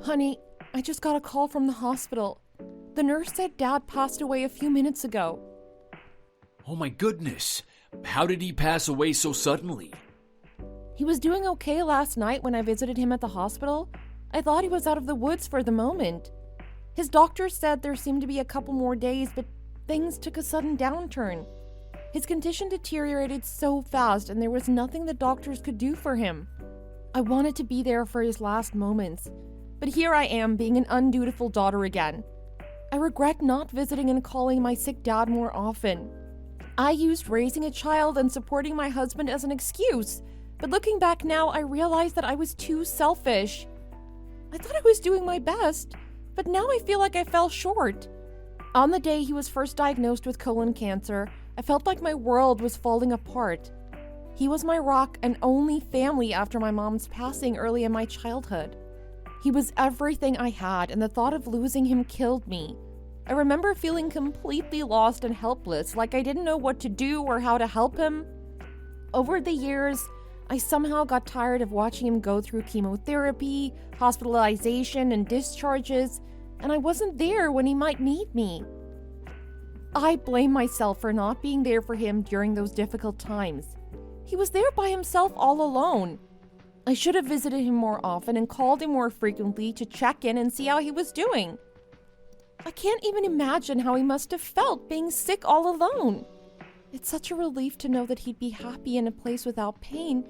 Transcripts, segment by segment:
Honey, I just got a call from the hospital. The nurse said Dad passed away a few minutes ago. Oh my goodness. How did he pass away so suddenly? He was doing okay last night when I visited him at the hospital. I thought he was out of the woods for the moment. His doctor said there seemed to be a couple more days, but things took a sudden downturn. His condition deteriorated so fast, and there was nothing the doctors could do for him. I wanted to be there for his last moments, but here I am being an undutiful daughter again. I regret not visiting and calling my sick dad more often. I used raising a child and supporting my husband as an excuse, but looking back now, I realized that I was too selfish. I thought I was doing my best, but now I feel like I fell short. On the day he was first diagnosed with colon cancer, I felt like my world was falling apart. He was my rock and only family after my mom's passing early in my childhood. He was everything I had, and the thought of losing him killed me. I remember feeling completely lost and helpless, like I didn't know what to do or how to help him. Over the years, I somehow got tired of watching him go through chemotherapy, hospitalization, and discharges, and I wasn't there when he might need me. I blame myself for not being there for him during those difficult times. He was there by himself all alone. I should have visited him more often and called him more frequently to check in and see how he was doing. I can't even imagine how he must have felt being sick all alone. It's such a relief to know that he'd be happy in a place without pain,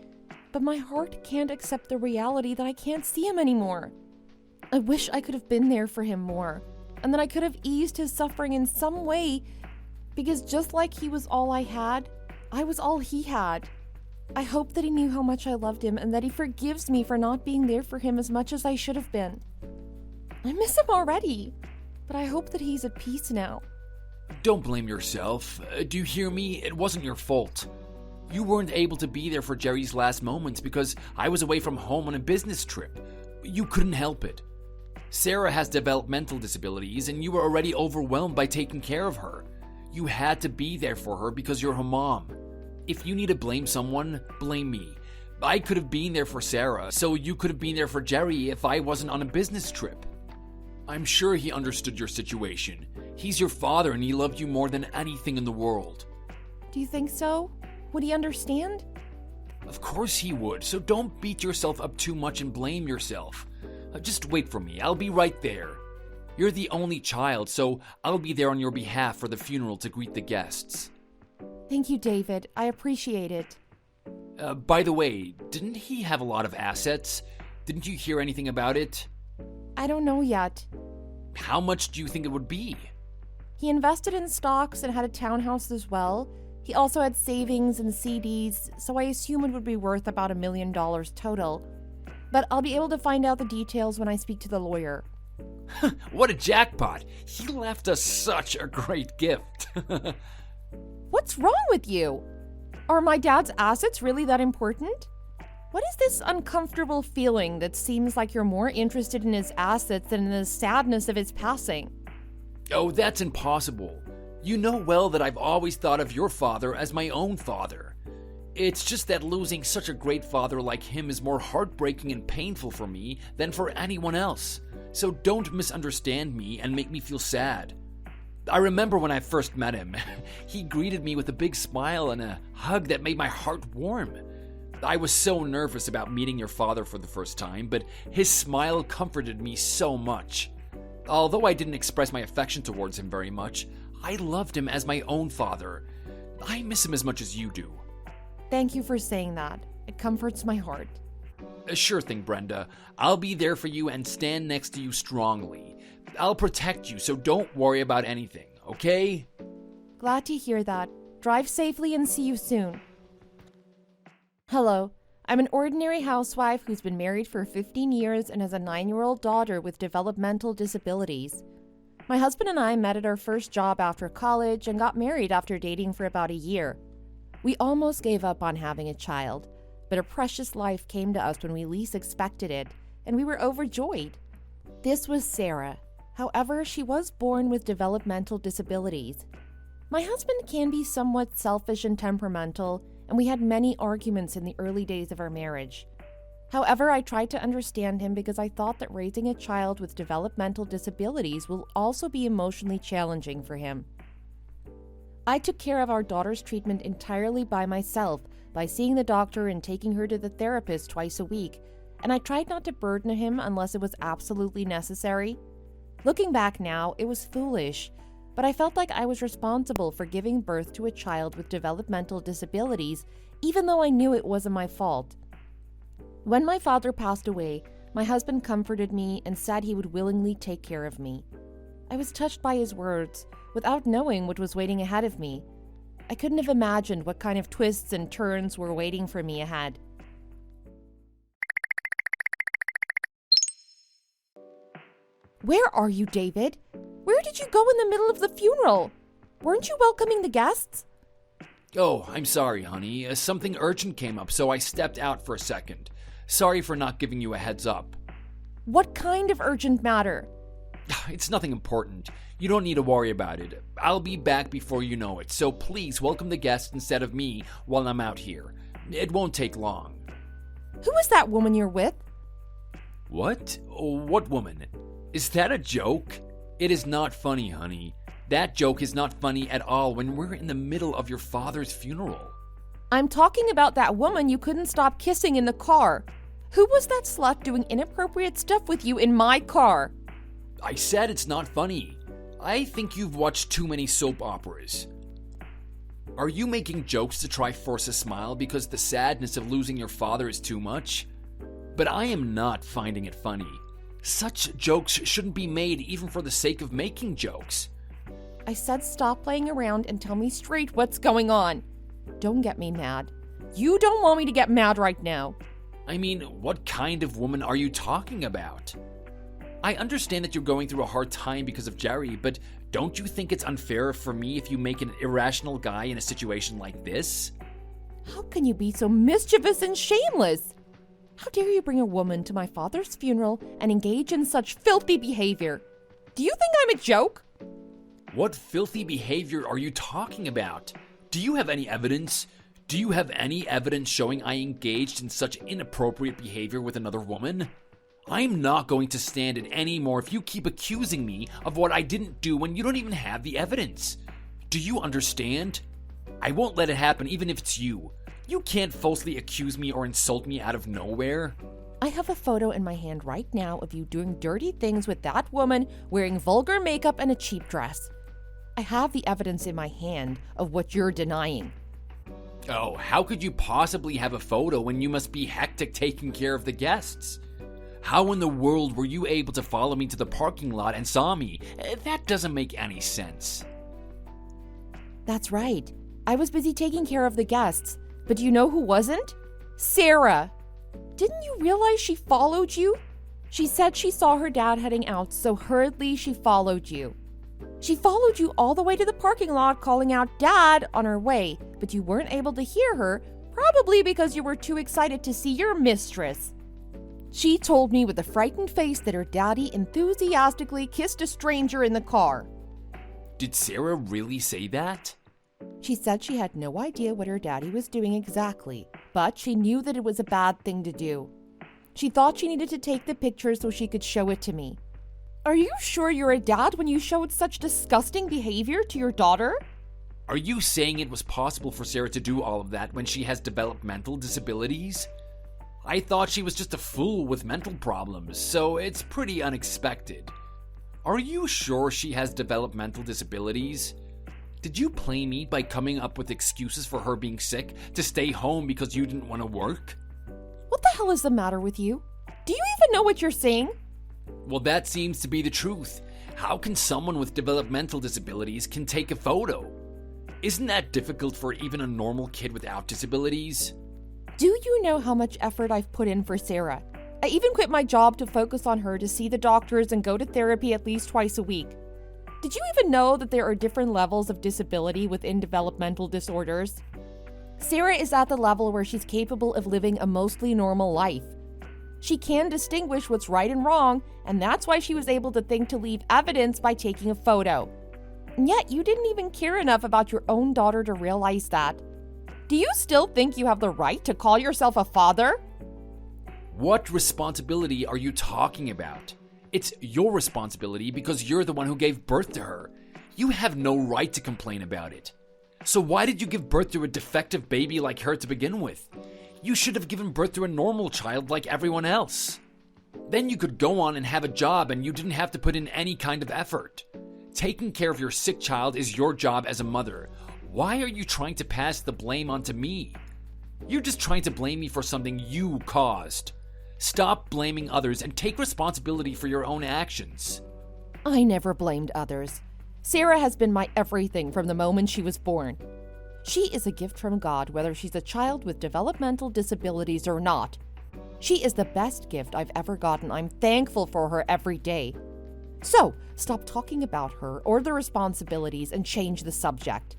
but my heart can't accept the reality that I can't see him anymore. I wish I could have been there for him more, and that I could have eased his suffering in some way, because just like he was all I had, I was all he had. I hope that he knew how much I loved him and that he forgives me for not being there for him as much as I should have been. I miss him already, but I hope that he's at peace now. Don't blame yourself. Do you hear me? It wasn't your fault. You weren't able to be there for Jerry's last moments because I was away from home on a business trip. You couldn't help it. Sarah has developmental disabilities, and you were already overwhelmed by taking care of her. You had to be there for her because you're her mom. If you need to blame someone, blame me. I could have been there for Sarah, so you could have been there for Jerry if I wasn't on a business trip. I'm sure he understood your situation. He's your father and he loved you more than anything in the world. Do you think so? Would he understand? Of course he would, so don't beat yourself up too much and blame yourself. Just wait for me, I'll be right there. You're the only child, so I'll be there on your behalf for the funeral to greet the guests. Thank you, David. I appreciate it. By the way, didn't he have a lot of assets? Didn't you hear anything about it? I don't know yet. How much do you think it would be? He invested in stocks and had a townhouse as well. He also had savings and CDs, so I assume it would be worth about $1 million total. But I'll be able to find out the details when I speak to the lawyer. What a jackpot! He left us such a great gift. What's wrong with you? Are my dad's assets really that important? What is this uncomfortable feeling that seems like you're more interested in his assets than in the sadness of his passing? Oh, that's impossible. You know well that I've always thought of your father as my own father. It's just that losing such a great father like him is more heartbreaking and painful for me than for anyone else. So don't misunderstand me and make me feel sad. I remember when I first met him. He greeted me with a big smile and a hug that made my heart warm. I was so nervous about meeting your father for the first time, but his smile comforted me so much. Although I didn't express my affection towards him very much, I loved him as my own father. I miss him as much as you do. Thank you for saying that. It comforts my heart. Sure thing, Brenda. I'll be there for you and stand next to you strongly. I'll protect you, so don't worry about anything, okay? Glad to hear that. Drive safely and see you soon. Hello. I'm an ordinary housewife who's been married for 15 years and has a 9-year-old daughter with developmental disabilities. My husband and I met at our first job after college and got married after dating for about a year. We almost gave up on having a child, but a precious life came to us when we least expected it, and we were overjoyed. This was Sarah. However, she was born with developmental disabilities. My husband can be somewhat selfish and temperamental, and we had many arguments in the early days of our marriage. However, I tried to understand him because I thought that raising a child with developmental disabilities will also be emotionally challenging for him. I took care of our daughter's treatment entirely by myself, by seeing the doctor and taking her to the therapist twice a week, and I tried not to burden him unless it was absolutely necessary. Looking back now, it was foolish, but I felt like I was responsible for giving birth to a child with developmental disabilities, even though I knew it wasn't my fault. When my father passed away, my husband comforted me and said he would willingly take care of me. I was touched by his words, without knowing what was waiting ahead of me. I couldn't have imagined what kind of twists and turns were waiting for me ahead. Where are you, David? Where did you go in the middle of the funeral? Weren't you welcoming the guests? Oh, I'm sorry, honey. Something urgent came up, so I stepped out for a second. Sorry for not giving you a heads up. What kind of urgent matter? It's nothing important. You don't need to worry about it. I'll be back before you know it, so please welcome the guests instead of me while I'm out here. It won't take long. Who is that woman you're with? What? What woman? Is that a joke? It is not funny, honey. That joke is not funny at all when we're in the middle of your father's funeral. I'm talking about that woman you couldn't stop kissing in the car. Who was that slut doing inappropriate stuff with you in my car? I said it's not funny. I think you've watched too many soap operas. Are you making jokes to try force a smile because the sadness of losing your father is too much? But I am not finding it funny. Such jokes shouldn't be made even for the sake of making jokes. I said stop playing around and tell me straight what's going on. Don't get me mad. You don't want me to get mad right now. I mean, what kind of woman are you talking about? I understand that you're going through a hard time because of Jerry, but don't you think it's unfair for me if you make an irrational guy in a situation like this? How can you be so mischievous and shameless? How dare you bring a woman to my father's funeral and engage in such filthy behavior? Do you think I'm a joke? What filthy behavior are you talking about? Do you have any evidence? Do you have any evidence showing I engaged in such inappropriate behavior with another woman? I'm not going to stand it anymore if you keep accusing me of what I didn't do when you don't even have the evidence. Do you understand? I won't let it happen even if it's you. You can't falsely accuse me or insult me out of nowhere. I have a photo in my hand right now of you doing dirty things with that woman wearing vulgar makeup and a cheap dress. I have the evidence in my hand of what you're denying. Oh, how could you possibly have a photo when you must be hectic taking care of the guests? How in the world were you able to follow me to the parking lot and saw me? That doesn't make any sense. That's right. I was busy taking care of the guests. But do you know who wasn't? Sarah. Didn't you realize she followed you? She said she saw her dad heading out, so hurriedly she followed you. She followed you all the way to the parking lot, calling out Dad on her way, but you weren't able to hear her, probably because you were too excited to see your mistress. She told me with a frightened face that her daddy enthusiastically kissed a stranger in the car. Did Sarah really say that? She said she had no idea what her daddy was doing exactly, but she knew that it was a bad thing to do. She thought she needed to take the picture so she could show it to me. Are you sure you're a dad when you showed such disgusting behavior to your daughter? Are you saying it was possible for Sarah to do all of that when she has developmental disabilities? I thought she was just a fool with mental problems, so it's pretty unexpected. Are you sure she has developmental disabilities? Did you play me by coming up with excuses for her being sick to stay home because you didn't want to work? What the hell is the matter with you? Do you even know what you're saying? Well, that seems to be the truth. How can someone with developmental disabilities can take a photo? Isn't that difficult for even a normal kid without disabilities? Do you know how much effort I've put in for Sarah? I even quit my job to focus on her to see the doctors and go to therapy at least twice a week. Did you even know that there are different levels of disability within developmental disorders? Sarah is at the level where she's capable of living a mostly normal life. She can distinguish what's right and wrong, and that's why she was able to think to leave evidence by taking a photo. And yet you didn't even care enough about your own daughter to realize that. Do you still think you have the right to call yourself a father? What responsibility are you talking about? It's your responsibility because you're the one who gave birth to her. You have no right to complain about it. So why did you give birth to a defective baby like her to begin with? You should have given birth to a normal child like everyone else. Then you could go on and have a job and you didn't have to put in any kind of effort. Taking care of your sick child is your job as a mother. Why are you trying to pass the blame onto me? You're just trying to blame me for something you caused. Stop blaming others and take responsibility for your own actions. I never blamed others. Sarah has been my everything from the moment she was born. She is a gift from God, whether she's a child with developmental disabilities or not. She is the best gift I've ever gotten. I'm thankful for her every day. So, stop talking about her or the responsibilities and change the subject.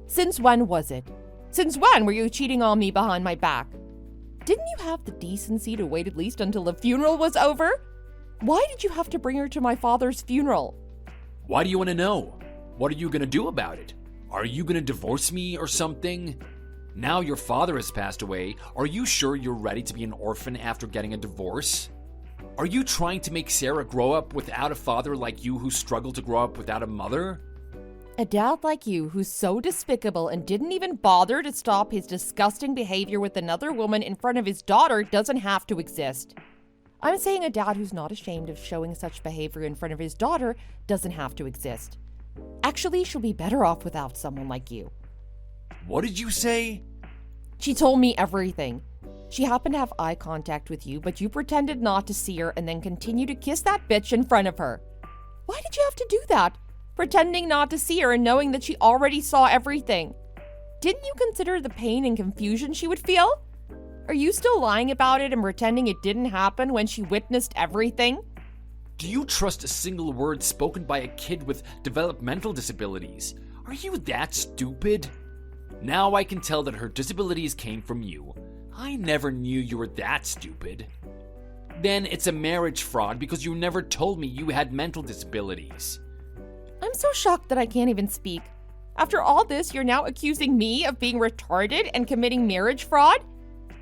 Since when was it? Since when were you cheating on me behind my back? Didn't you have the decency to wait at least until the funeral was over? Why did you have to bring her to my father's funeral? Why do you want to know? What are you going to do about it? Are you going to divorce me or something? Now your father has passed away. Are you sure you're ready to be an orphan after getting a divorce? Are you trying to make Sarah grow up without a father like you who struggled to grow up without a mother? A dad like you who's so despicable and didn't even bother to stop his disgusting behavior with another woman in front of his daughter doesn't have to exist. I'm saying a dad who's not ashamed of showing such behavior in front of his daughter doesn't have to exist. Actually, she'll be better off without someone like you. What did you say? She told me everything. She happened to have eye contact with you, but you pretended not to see her and then continued to kiss that bitch in front of her. Why did you have to do that? Pretending not to see her and knowing that she already saw everything. Didn't you consider the pain and confusion she would feel? Are you still lying about it and pretending it didn't happen when she witnessed everything? Do you trust a single word spoken by a kid with developmental disabilities? Are you that stupid? Now I can tell that her disabilities came from you. I never knew you were that stupid. Then it's a marriage fraud because you never told me you had mental disabilities. I'm so shocked that I can't even speak. After all this, you're now accusing me of being retarded and committing marriage fraud?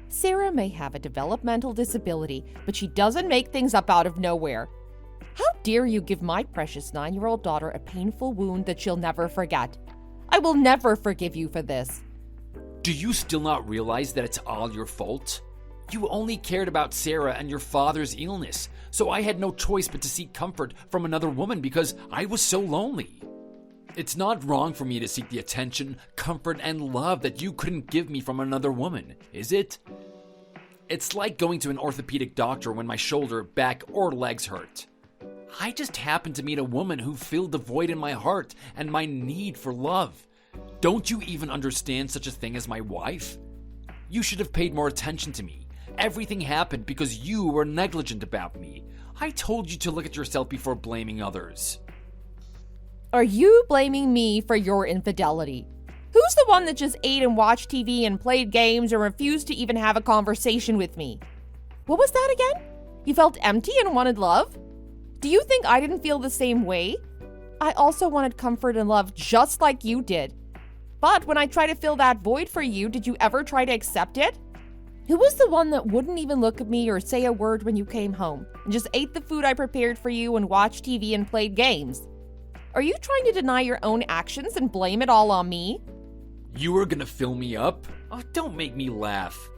Sarah may have a developmental disability, but she doesn't make things up out of nowhere. How dare you give my precious 9-year-old daughter a painful wound that she'll never forget? I will never forgive you for this. Do you still not realize that it's all your fault? You only cared about Sarah and your father's illness, so I had no choice but to seek comfort from another woman because I was so lonely. It's not wrong for me to seek the attention, comfort, and love that you couldn't give me from another woman, is it? It's like going to an orthopedic doctor when my shoulder, back, or legs hurt. I just happened to meet a woman who filled the void in my heart and my need for love. Don't you even understand such a thing as my wife? You should have paid more attention to me. Everything happened because you were negligent about me. I told you to look at yourself before blaming others. Are you blaming me for your infidelity? Who's the one that just ate and watched TV and played games and refused to even have a conversation with me? What was that again? You felt empty and wanted love? Do you think I didn't feel the same way? I also wanted comfort and love just like you did. But when I tried to fill that void for you, did you ever try to accept it? Who was the one that wouldn't even look at me or say a word when you came home and just ate the food I prepared for you and watched TV and played games? Are you trying to deny your own actions and blame it all on me? You were gonna fill me up? Oh, don't make me laugh.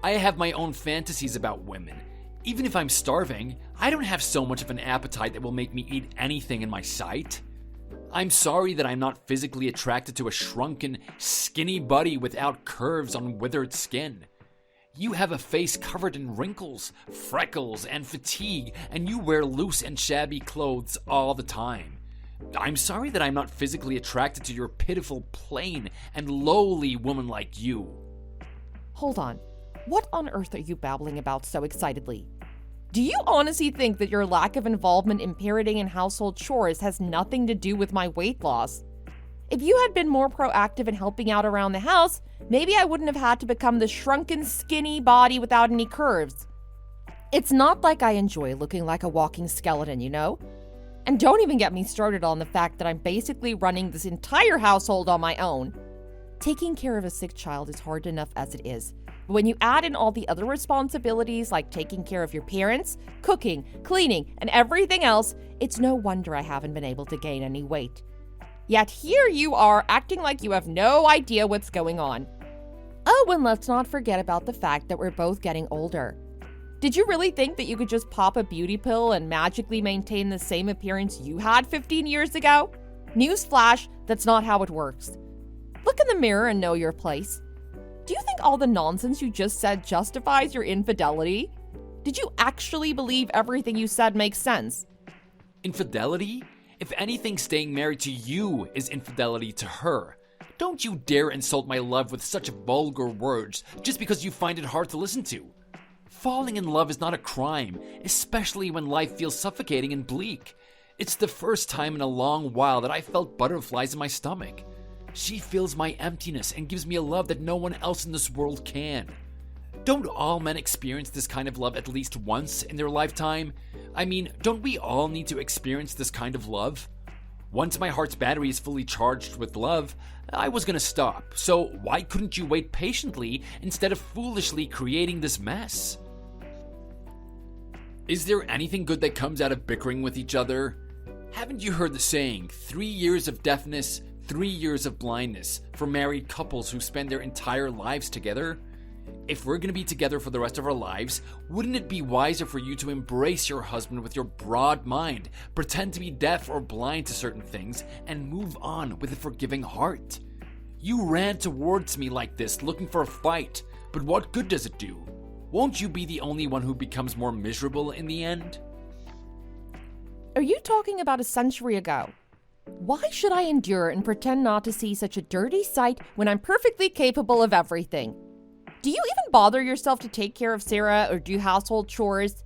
I have my own fantasies about women. Even if I'm starving, I don't have so much of an appetite that will make me eat anything in my sight. I'm sorry that I'm not physically attracted to a shrunken, skinny body without curves on withered skin. You have a face covered in wrinkles, freckles, and fatigue, and you wear loose and shabby clothes all the time. I'm sorry that I'm not physically attracted to your pitiful, plain, and lowly woman like you. Hold on. What on earth are you babbling about so excitedly? Do you honestly think that your lack of involvement in parenting and household chores has nothing to do with my weight loss? If you had been more proactive in helping out around the house, maybe I wouldn't have had to become the shrunken, skinny body without any curves. It's not like I enjoy looking like a walking skeleton, you know? And don't even get me started on the fact that I'm basically running this entire household on my own. Taking care of a sick child is hard enough as it is, But when you add in all the other responsibilities like taking care of your parents, cooking, cleaning, and everything else, it's no wonder I haven't been able to gain any weight. Yet here you are acting like you have no idea what's going on. Oh, and let's not forget about the fact that we're both getting older. Did you really think that you could just pop a beauty pill and magically maintain the same appearance you had 15 years ago? Newsflash, that's not how it works. Look in the mirror and know your place. Do you think all the nonsense you just said justifies your infidelity? Did you actually believe everything you said makes sense? Infidelity? If anything, staying married to you is infidelity to her. Don't you dare insult my love with such vulgar words just because you find it hard to listen to. Falling in love is not a crime, especially when life feels suffocating and bleak. It's the first time in a long while that I felt butterflies in my stomach. She fills my emptiness and gives me a love that no one else in this world can. Don't all men experience this kind of love at least once in their lifetime? I mean, don't we all need to experience this kind of love? Once my heart's battery is fully charged with love, I was gonna stop. So why couldn't you wait patiently instead of foolishly creating this mess? Is there anything good that comes out of bickering with each other? Haven't you heard the saying, 3 years of deafness, 3 years of blindness for married couples who spend their entire lives together? If we're going to be together for the rest of our lives, wouldn't it be wiser for you to embrace your husband with your broad mind, pretend to be deaf or blind to certain things, and move on with a forgiving heart? You ran towards me like this, looking for a fight, but what good does it do? Won't you be the only one who becomes more miserable in the end? Are you talking about a century ago? Why should I endure and pretend not to see such a dirty sight when I'm perfectly capable of everything? Do you even bother yourself to take care of Sarah or do household chores?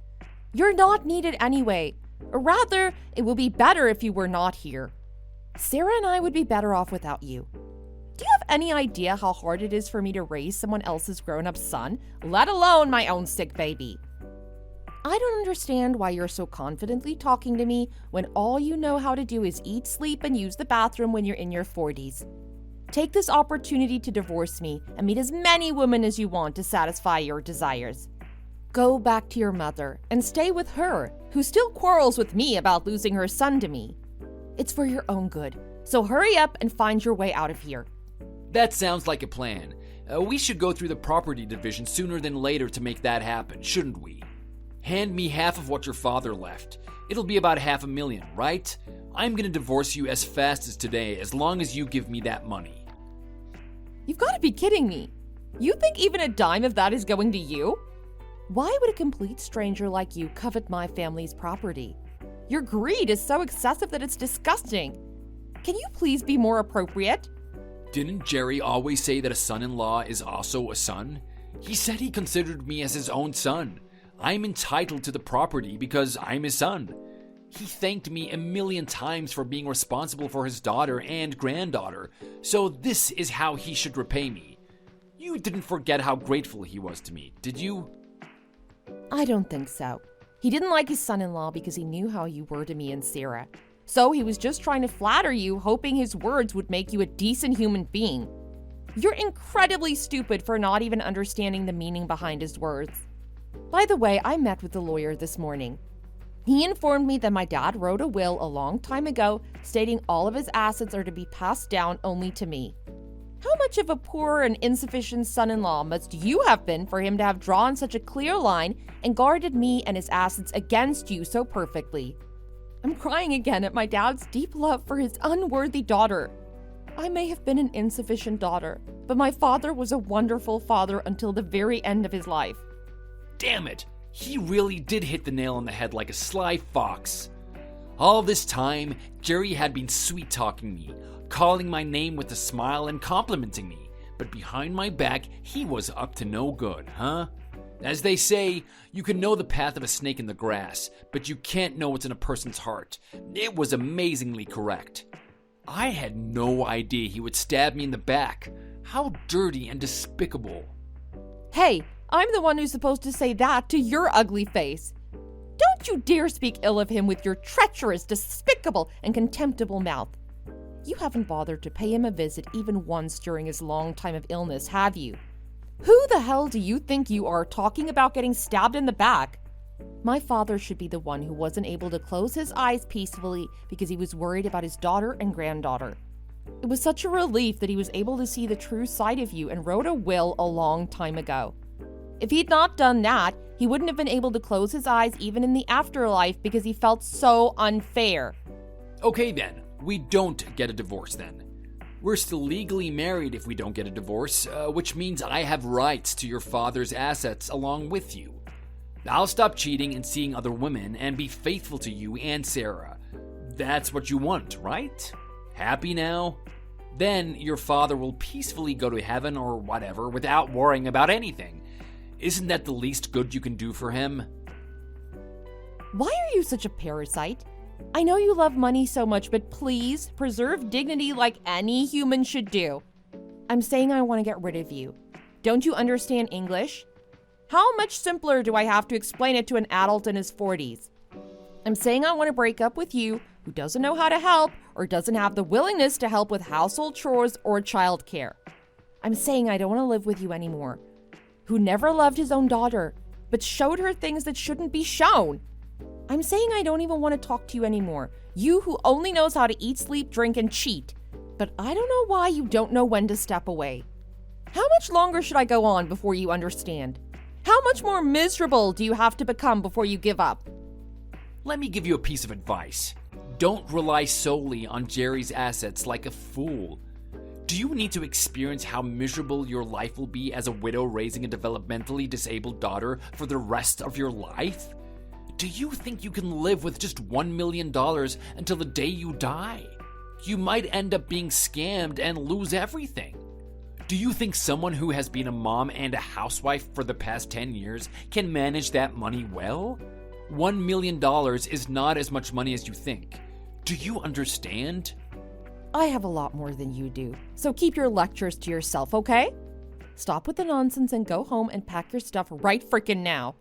You're not needed anyway. Or rather, it will be better if you were not here. Sarah and I would be better off without you. Do you have any idea how hard it is for me to raise someone else's grown-up son, let alone my own sick baby? I don't understand why you're so confidently talking to me when all you know how to do is eat, sleep, and use the bathroom when you're in your 40s. Take this opportunity to divorce me and meet as many women as you want to satisfy your desires. Go back to your mother and stay with her, who still quarrels with me about losing her son to me. It's for your own good, so hurry up and find your way out of here. That sounds like a plan. We should go through the property division sooner than later to make that happen, shouldn't we? Hand me half of what your father left. It'll be about $500,000, right? I'm gonna divorce you as fast as today, as long as you give me that money. You've got to be kidding me. You think even a dime of that is going to you? Why would a complete stranger like you covet my family's property? Your greed is so excessive that it's disgusting. Can you please be more appropriate? Didn't Jerry always say that a son-in-law is also a son? He said he considered me as his own son. I'm entitled to the property because I'm his son. He thanked me 1,000,000 times for being responsible for his daughter and granddaughter, so this is how he should repay me. You didn't forget how grateful he was to me, did you? I don't think so. He didn't like his son-in-law because he knew how you were to me and Sarah. So he was just trying to flatter you, hoping his words would make you a decent human being. You're incredibly stupid for not even understanding the meaning behind his words. By the way, I met with the lawyer this morning. He informed me that my dad wrote a will a long time ago stating all of his assets are to be passed down only to me. How much of a poor and insufficient son-in-law must you have been for him to have drawn such a clear line and guarded me and his assets against you so perfectly? I'm crying again at my dad's deep love for his unworthy daughter. I may have been an insufficient daughter, but my father was a wonderful father until the very end of his life. Damn it! He really did hit the nail on the head like a sly fox. All this time, Jerry had been sweet-talking me, calling my name with a smile and complimenting me, but behind my back, he was up to no good, huh? As they say, you can know the path of a snake in the grass, but you can't know what's in a person's heart. It was amazingly correct. I had no idea he would stab me in the back. How dirty and despicable. Hey, I'm the one who's supposed to say that to your ugly face. Don't you dare speak ill of him with your treacherous, despicable, and contemptible mouth. You haven't bothered to pay him a visit even once during his long time of illness, have you? Who the hell do you think you are talking about getting stabbed in the back? My father should be the one who wasn't able to close his eyes peacefully because he was worried about his daughter and granddaughter. It was such a relief that he was able to see the true side of you and wrote a will a long time ago. If he'd not done that, he wouldn't have been able to close his eyes even in the afterlife because he felt so unfair. Okay then, we don't get a divorce then. We're still legally married if we don't get a divorce, which means I have rights to your father's assets along with you. I'll stop cheating and seeing other women and be faithful to you and Sarah. That's what you want, right? Happy now? Then your father will peacefully go to heaven or whatever without worrying about anything. Isn't that the least good you can do for him? Why are you such a parasite? I know you love money so much, but please preserve dignity like any human should do. I'm saying I want to get rid of you. Don't you understand English? How much simpler do I have to explain it to an adult in his 40s? I'm saying I want to break up with you, who doesn't know how to help or doesn't have the willingness to help with household chores or childcare. I'm saying I don't want to live with you anymore, who never loved his own daughter, but showed her things that shouldn't be shown. I'm saying I don't even want to talk to you anymore, you who only knows how to eat, sleep, drink, and cheat. But I don't know why you don't know when to step away. How much longer should I go on before you understand? How much more miserable do you have to become before you give up? Let me give you a piece of advice. Don't rely solely on Jerry's assets like a fool. Do you need to experience how miserable your life will be as a widow raising a developmentally disabled daughter for the rest of your life? Do you think you can live with just $1 million until the day you die? You might end up being scammed and lose everything. Do you think someone who has been a mom and a housewife for the past 10 years can manage that money well? $1 million is not as much money as you think. Do you understand? I have a lot more than you do, so keep your lectures to yourself, okay? Stop with the nonsense and go home and pack your stuff right frickin' now.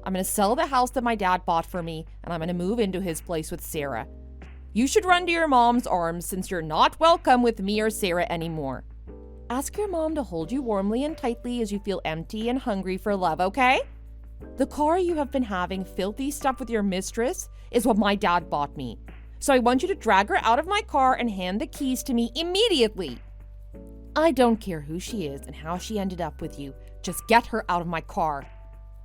I'm gonna sell the house that my dad bought for me, and I'm gonna move into his place with Sarah. You should run to your mom's arms since you're not welcome with me or Sarah anymore. Ask your mom to hold you warmly and tightly as you feel empty and hungry for love, okay? The car you have been having filthy stuff with your mistress is what my dad bought me. So I want you to drag her out of my car and hand the keys to me immediately. I don't care who she is and how she ended up with you. Just get her out of my car.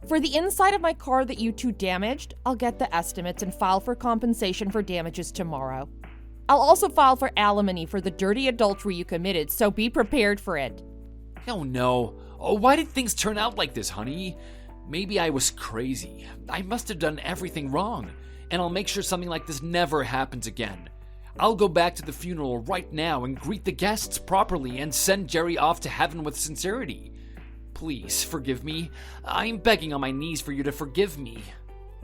For the inside of my car that you two damaged, I'll get the estimates and file for compensation for damages tomorrow. I'll also file for alimony for the dirty adultery you committed, so be prepared for it. Oh no. Oh, why did things turn out like this, honey? Maybe I was crazy. I must have done everything wrong, and I'll make sure something like this never happens again. I'll go back to the funeral right now and greet the guests properly and send Jerry off to heaven with sincerity. Please forgive me. I'm begging on my knees for you to forgive me.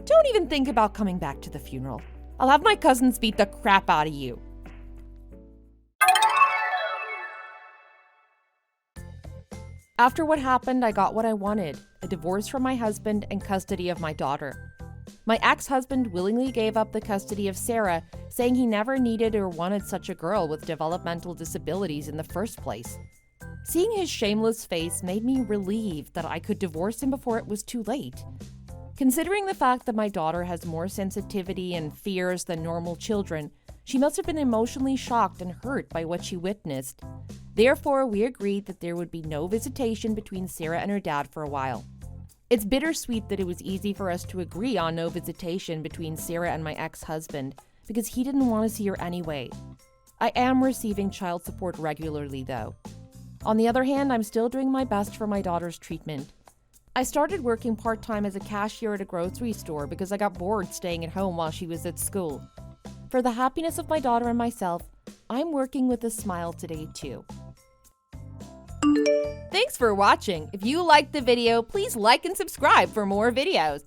Don't even think about coming back to the funeral. I'll have my cousins beat the crap out of you. After what happened, I got what I wanted, a divorce from my husband and custody of my daughter. My ex-husband willingly gave up the custody of Sarah, saying he never needed or wanted such a girl with developmental disabilities in the first place. Seeing his shameless face made me relieved that I could divorce him before it was too late. Considering the fact that my daughter has more sensitivity and fears than normal children, she must have been emotionally shocked and hurt by what she witnessed. Therefore, we agreed that there would be no visitation between Sarah and her dad for a while. It's bittersweet that it was easy for us to agree on no visitation between Sarah and my ex-husband, because he didn't want to see her anyway. I am receiving child support regularly, though. On the other hand, I'm still doing my best for my daughter's treatment. I started working part-time as a cashier at a grocery store because I got bored staying at home while she was at school. For the happiness of my daughter and myself, I'm working with a smile today too. Thanks for watching. If you liked the video, please like and subscribe for more videos.